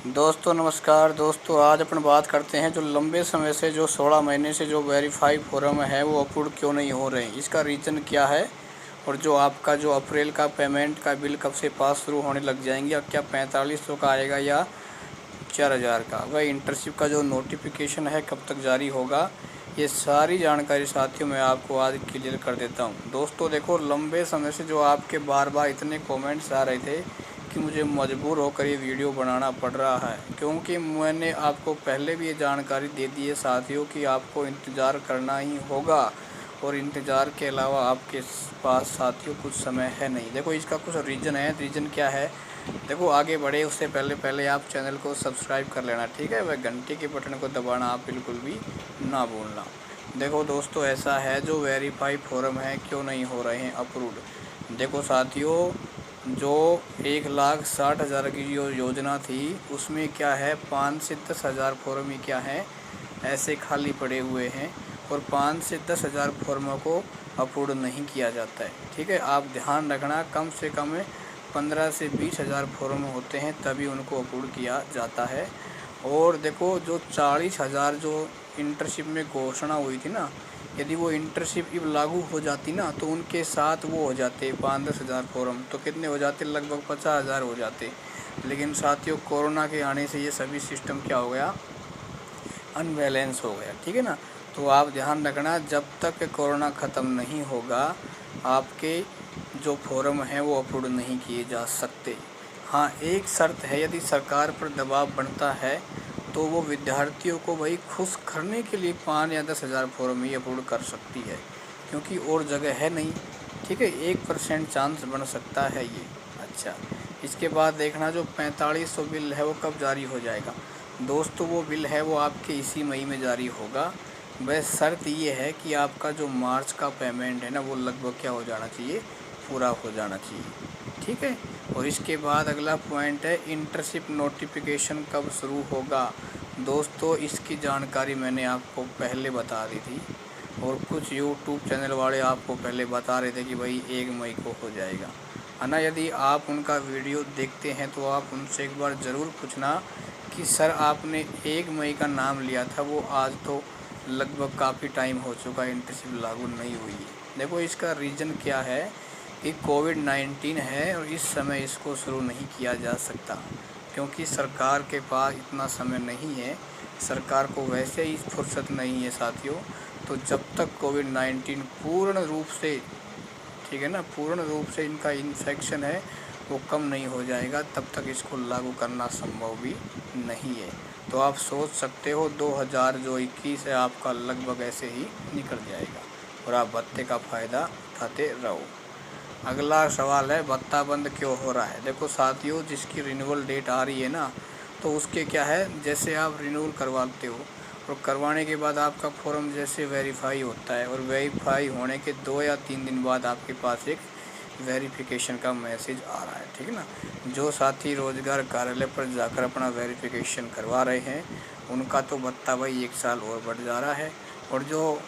दोस्तों नमस्कार। दोस्तों आज अपन बात करते हैं जो लंबे समय से जो 16 महीने से जो वेरीफाई फॉर्म है वो अप्रूव क्यों नहीं हो रहे हैं, इसका रीज़न क्या है। और जो आपका जो अप्रैल का पेमेंट का बिल कब से पास शुरू होने लग जाएंगे, और क्या 4500 का आएगा या 4000 का, वह इंटर्नशिप का जो नोटिफिकेशन है कब तक जारी होगा, ये सारी जानकारी साथियों मैं आपको आज क्लियर कर देता हूँ। दोस्तों देखो, लंबे समय से जो आपके बार बार इतने कमेंट्स आ रहे थे कि मुझे मजबूर होकर ये वीडियो बनाना पड़ रहा है, क्योंकि मैंने आपको पहले भी ये जानकारी दे दी है साथियों कि आपको इंतज़ार करना ही होगा, और इंतज़ार के अलावा आपके पास साथियों कुछ समय है नहीं। देखो इसका कुछ रीज़न है। रीज़न क्या है, देखो आगे बढ़े उससे पहले आप चैनल को सब्सक्राइब कर लेना, ठीक है। वह घंटे के बटन को दबाना आप बिल्कुल भी ना भूलना। देखो दोस्तों, ऐसा है जो वेरीफाई फॉर्म है क्यों नहीं हो रहे हैं अप्रूव्ड। देखो साथियों, जो 1,60,000 की जो योजना थी उसमें क्या है, 5 से 10,000 फॉर्म ही क्या है ऐसे खाली पड़े हुए हैं, और 5 से 10,000 फॉर्मों को अप्रूव नहीं किया जाता है, ठीक है। आप ध्यान रखना, कम से कम 15 से 20,000 फॉर्म होते हैं तभी उनको अप्रूव किया जाता है। और देखो जो 40,000 जो इंटर्नशिप में घोषणा हुई थी ना, यदि वो इंटर्नशिप अब लागू हो जाती ना तो उनके साथ वो हो जाते 5-10,000 फॉर्म, तो कितने हो जाते, लगभग 50,000 हो जाते। लेकिन साथियों कोरोना के आने से ये सभी सिस्टम क्या हो गया, अनबैलेंस हो गया, ठीक है ना। तो आप ध्यान रखना, जब तक कोरोना ख़त्म नहीं होगा आपके जो फॉर्म हैं वो अप्रूव नहीं किए जा सकते। हाँ, एक शर्त है, यदि सरकार पर दबाव बनता है तो वो विद्यार्थियों को भाई खुश करने के लिए 5 या 10,000 फॉर्म ही अप्रूव कर सकती है, क्योंकि और जगह है नहीं, ठीक है। 1% चांस बन सकता है ये। अच्छा, इसके बाद देखना जो 4500 बिल है वो कब जारी हो जाएगा। दोस्तों वो बिल है वो आपके इसी मई में जारी होगा। बस शर्त ये है कि आपका जो मार्च का पेमेंट है ना वो लगभग क्या हो जाना चाहिए, पूरा हो जाना चाहिए, ठीक है। और इसके बाद अगला पॉइंट है इंटर्नशिप नोटिफिकेशन कब शुरू होगा। दोस्तों इसकी जानकारी मैंने आपको पहले बता दी थी, और कुछ यूट्यूब चैनल वाले आपको पहले बता रहे थे कि भाई 1 मई को हो जाएगा, है ना। यदि आप उनका वीडियो देखते हैं तो आप उनसे एक बार ज़रूर पूछना कि सर आपने 1 मई का नाम लिया था, वो आज तो लगभग काफ़ी टाइम हो चुका है, इंटर्नशिप लागू नहीं हुई है। देखो इसका रीज़न क्या है कि कोविड-19 है और इस समय इसको शुरू नहीं किया जा सकता, क्योंकि सरकार के पास इतना समय नहीं है, सरकार को वैसे ही फुर्सत नहीं है साथियों। तो जब तक कोविड-19 पूर्ण रूप से, ठीक है ना, पूर्ण रूप से इनका इन्फेक्शन है वो कम नहीं हो जाएगा तब तक इसको लागू करना संभव भी नहीं है। तो आप सोच सकते हो 2021 है आपका लगभग ऐसे ही निकल जाएगा, और आप भत्ते का फ़ायदा उठाते रहो। अगला सवाल है भत्ता बंद क्यों हो रहा है। देखो साथियों, जिसकी रिन्यूअल डेट आ रही है ना, तो उसके क्या है, जैसे आप रिन्यूअल करवाते हो और करवाने के बाद आपका फॉर्म जैसे वेरीफाई होता है, और वेरीफाई होने के 2 या 3 दिन बाद आपके पास एक वेरिफिकेशन का मैसेज आ रहा है, ठीक है ना। जो साथी रोजगार कार्यालय पर जाकर अपना वेरिफिकेशन करवा रहे हैं उनका तो भत्ता भाई 1 साल और बढ़ जा रहा है, और जो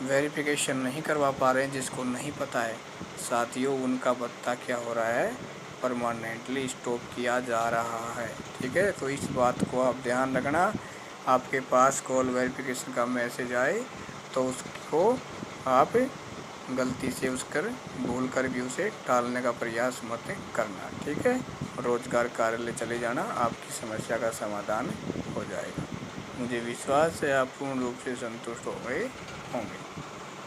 वेरिफिकेशन नहीं करवा पा रहे हैं, जिसको नहीं पता है साथियों, उनका भत्ता क्या हो रहा है, परमानेंटली स्टॉप किया जा रहा है, ठीक है। तो इस बात को आप ध्यान रखना, आपके पास कॉल वेरिफिकेशन का मैसेज आए तो उसको आप गलती से भूल कर भी उसे टालने का प्रयास मत करना, ठीक है। रोजगार कार्यालय चले जाना, आपकी समस्या का समाधान हो जाएगा। मुझे विश्वास है आप पूर्ण रूप से संतुष्ट हो गए होंगे।